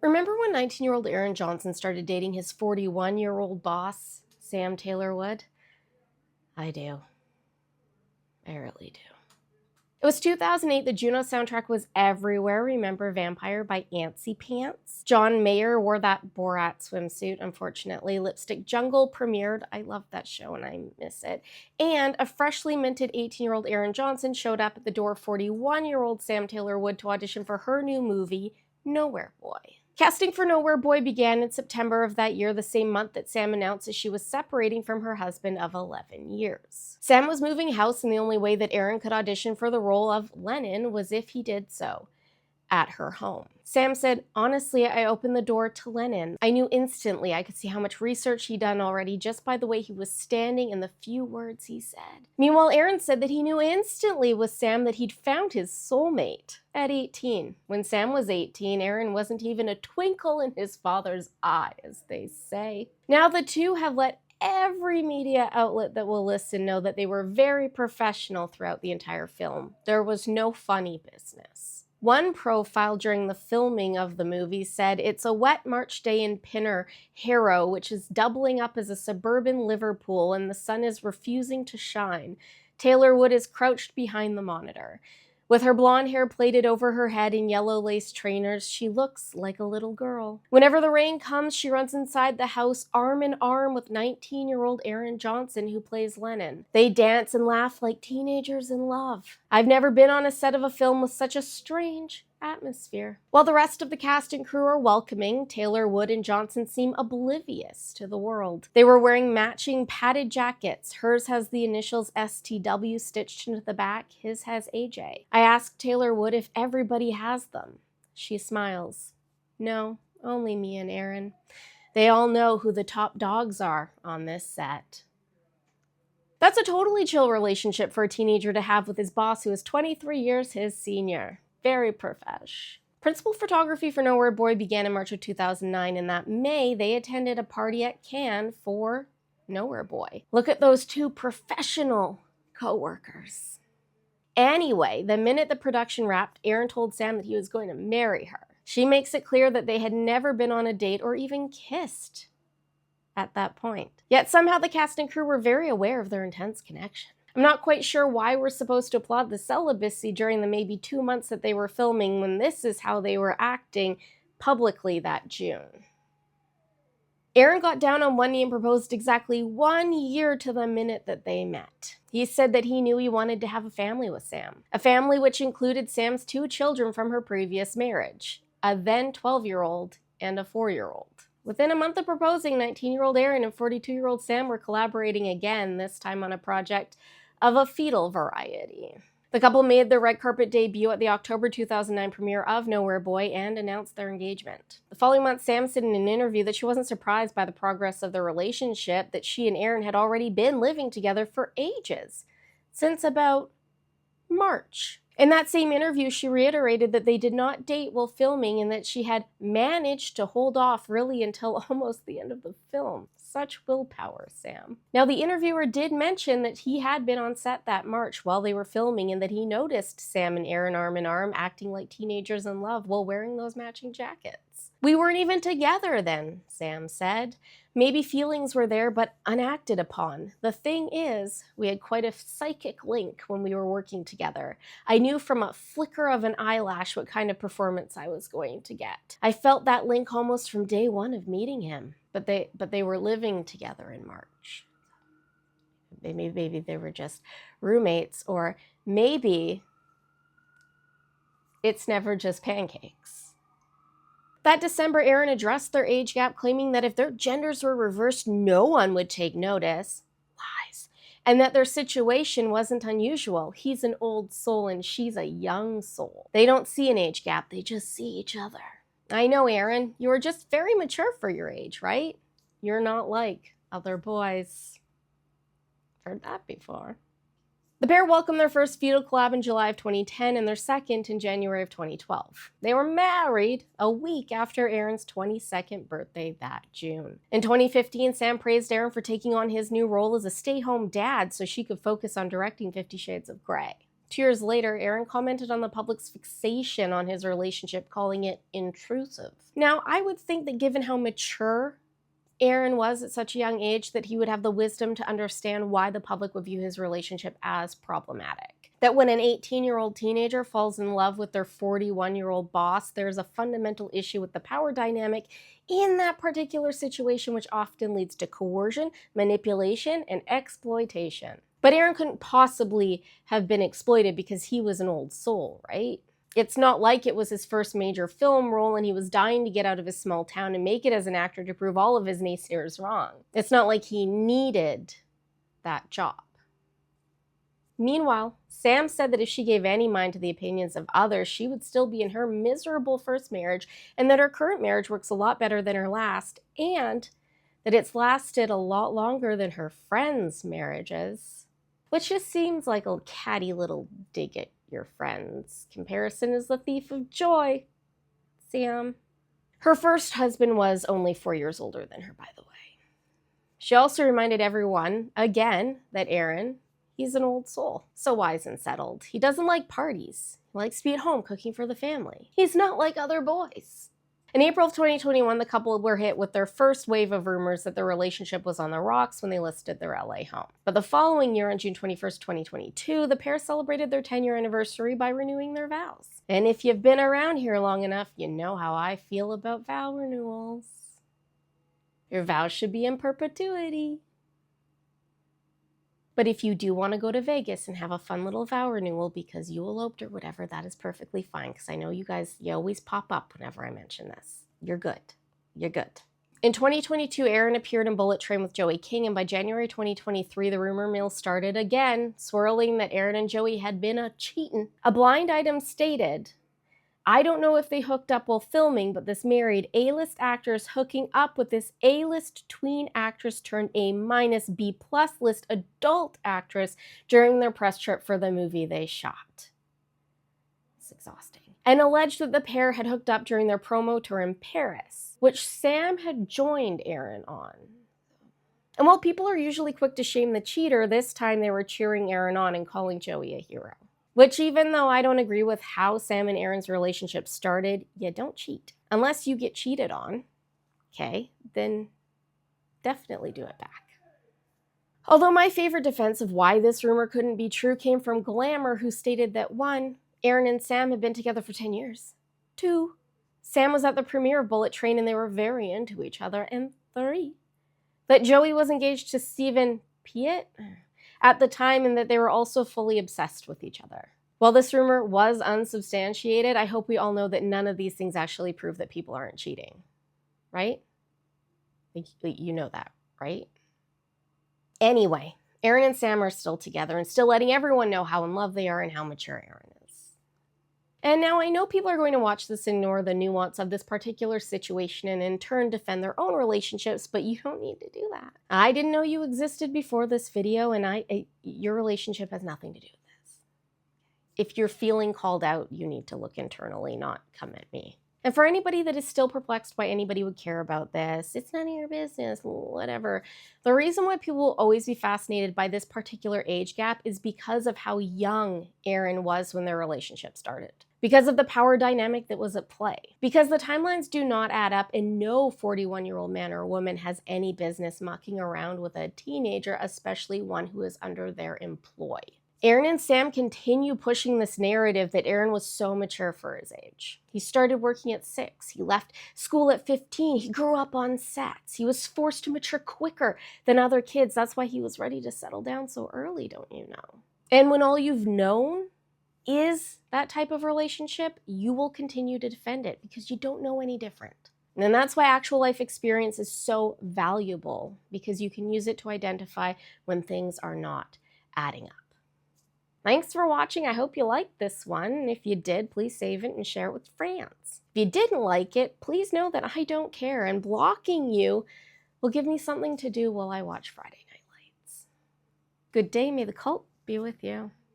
Remember when 19-year-old Aaron Johnson started dating his 41-year-old boss, Sam Taylor Wood? I do. I really do. It was 2008. The Juno soundtrack was everywhere. Remember Vampire by Antsy Pants? John Mayer wore that Borat swimsuit, unfortunately. Lipstick Jungle premiered. I love that show and I miss it. And a freshly minted 18-year-old Aaron Johnson showed up at the door of 41-year-old Sam Taylor Wood to audition for her new movie, Nowhere Boy. Casting for Nowhere Boy began in September of that year, the same month that Sam announced that she was separating from her husband of 11 years. Sam was moving house, and the only way that Aaron could audition for the role of Lennon was if he did so at her home. Sam said, "Honestly, I opened the door to Lennon. I knew instantly. I could see how much research he'd done already just by the way he was standing and the few words he said." Meanwhile, Aaron said that he knew instantly with Sam that he'd found his soulmate at 18. When Sam was 18, Aaron wasn't even a twinkle in his father's eye, as they say. Now the two have let every media outlet that will listen know that they were very professional throughout the entire film. There was no funny business. One profile during the filming of the movie said, "It's a wet March day in Pinner, Harrow, which is doubling up as a suburban Liverpool, and the sun is refusing to shine. Taylor Wood is crouched behind the monitor. With her blonde hair plaited over her head in yellow lace trainers, she looks like a little girl. Whenever the rain comes, she runs inside the house arm in arm with 19-year-old Aaron Johnson, who plays Lennon. They dance and laugh like teenagers in love. I've never been on a set of a film with such a strange atmosphere." While the rest of the cast and crew are welcoming, Taylor Wood and Johnson seem oblivious to the world. They were wearing matching padded jackets. Hers has the initials STW stitched into the back. His has AJ. I asked Taylor Wood if everybody has them. She smiles. "No, only me and Aaron. They all know who the top dogs are on this set." That's a totally chill relationship for a teenager to have with his boss, who is 23 years his senior. Very profesh. Principal photography for Nowhere Boy began in March of 2009, and that May they attended a party at Cannes for Nowhere Boy. Look at those two professional co-workers. Anyway, the minute the production wrapped, Aaron told Sam that he was going to marry her. She makes it clear that they had never been on a date or even kissed at that point. Yet somehow the cast and crew were very aware of their intense connection. I'm not quite sure why we're supposed to applaud the celibacy during the maybe 2 months that they were filming, when this is how they were acting publicly that June. Aaron got down on one knee and proposed exactly 1 year to the minute that they met. He said that he knew he wanted to have a family with Sam, a family which included Sam's 2 children from her previous marriage, a then 12-year-old and a 4-year-old. Within a month of proposing, 19-year-old Aaron and 42-year-old Sam were collaborating again, this time on a project of a fetal variety. The couple made their red carpet debut at the October 2009 premiere of Nowhere Boy and announced their engagement. The following month, Sam said in an interview that she wasn't surprised by the progress of their relationship, that she and Aaron had already been living together for ages, since about March. In that same interview, she reiterated that they did not date while filming and that she had managed to hold off really until almost the end of the film. Such willpower, Sam. Now, the interviewer did mention that he had been on set that March while they were filming and that he noticed Sam and Aaron arm in arm acting like teenagers in love while wearing those matching jackets. "We weren't even together then," Sam said. "Maybe feelings were there, but unacted upon. The thing is, we had quite a psychic link when we were working together. I knew from a flicker of an eyelash what kind of performance I was going to get. I felt that link almost from day one of meeting him." But they were living together in March. Maybe they were just roommates, or maybe it's never just pancakes. That December, Aaron addressed their age gap, claiming that if their genders were reversed, no one would take notice. Lies. And that their situation wasn't unusual. He's an old soul and she's a young soul. They don't see an age gap, they just see each other. "I know, Aaron, you are just very mature for your age, right? You're not like other boys." Heard that before. The pair welcomed their first fetal collab in July of 2010 and their second in January of 2012. They were married a week after Aaron's 22nd birthday that June. In 2015, Sam praised Aaron for taking on his new role as a stay-home dad so she could focus on directing 50 Shades of Grey. 2 years later, Aaron commented on the public's fixation on his relationship, calling it intrusive. Now, I would think that given how mature Aaron was at such a young age, that he would have the wisdom to understand why the public would view his relationship as problematic. That when an 18-year-old teenager falls in love with their 41-year-old boss, there's a fundamental issue with the power dynamic in that particular situation, which often leads to coercion, manipulation, and exploitation. But Aaron couldn't possibly have been exploited because he was an old soul, right? It's not like it was his first major film role and he was dying to get out of his small town and make it as an actor to prove all of his naysayers wrong. It's not like he needed that job. Meanwhile, Sam said that if she gave any mind to the opinions of others, she would still be in her miserable first marriage, and that her current marriage works a lot better than her last, and that it's lasted a lot longer than her friends' marriages. Which just seems like a catty little dig at your friends. Comparison is the thief of joy, Sam. Her first husband was only 4 years older than her, by the way. She also reminded everyone, again, that Aaron, he's an old soul, so wise and settled. He doesn't like parties. He likes to be at home cooking for the family. He's not like other boys. In April of 2021, the couple were hit with their first wave of rumors that their relationship was on the rocks when they listed their LA home. But the following year, on June 21st, 2022, the pair celebrated their 10-year anniversary by renewing their vows. And if you've been around here long enough, you know how I feel about vow renewals. Your vows should be in perpetuity. But if you do want to go to Vegas and have a fun little vow renewal because you eloped or whatever, that is perfectly fine, because I know you guys, you always pop up whenever I mention this. You're good. You're good. In 2022, Aaron appeared in Bullet Train with Joey King, and by January 2023, the rumor mill started again, swirling that Aaron and Joey had been a-cheatin'. A blind item stated, I don't know if they hooked up while filming, but this married A-list actor is hooking up with this A-list tween actress turned A-B+ list adult actress during their press trip for the movie they shot. It's exhausting. And alleged that the pair had hooked up during their promo tour in Paris, which Sam had joined Aaron on. And while people are usually quick to shame the cheater, this time they were cheering Aaron on and calling Joey a hero. Which, even though I don't agree with how Sam and Aaron's relationship started, you don't cheat. Unless you get cheated on, okay, then definitely do it back. Although my favorite defense of why this rumor couldn't be true came from Glamour, who stated that 1, Aaron and Sam had been together for 10 years. 2, Sam was at the premiere of Bullet Train and they were very into each other. And 3, that Joey was engaged to Stephen Piet at the time, and that they were also fully obsessed with each other. While this rumor was unsubstantiated, I hope we all know that none of these things actually prove that people aren't cheating, right? You know that, right? Anyway, Aaron and Sam are still together and still letting everyone know how in love they are and how mature Aaron is. And now I know people are going to watch this and ignore the nuance of this particular situation and in turn defend their own relationships, but you don't need to do that. I didn't know you existed before this video, and your relationship has nothing to do with this. If you're feeling called out, you need to look internally, not come at me. And for anybody that is still perplexed why anybody would care about this, it's none of your business, whatever. The reason why people will always be fascinated by this particular age gap is because of how young Aaron was when their relationship started. Because of the power dynamic that was at play. Because the timelines do not add up, and no 41-year-old man or woman has any business mucking around with a teenager, especially one who is under their employ. Aaron and Sam continue pushing this narrative that Aaron was so mature for his age. He started working at 6. He left school at 15. He grew up on sets. He was forced to mature quicker than other kids. That's why he was ready to settle down so early, don't you know? And when all you've known is that type of relationship, you will continue to defend it because you don't know any different. And that's why actual life experience is so valuable, because you can use it to identify when things are not adding up. Thanks for watching. I hope you liked this one. And if you did, please save it and share it with friends. If you didn't like it, please know that I don't care, and blocking you will give me something to do while I watch Friday Night Lights. Good day. May the cult be with you.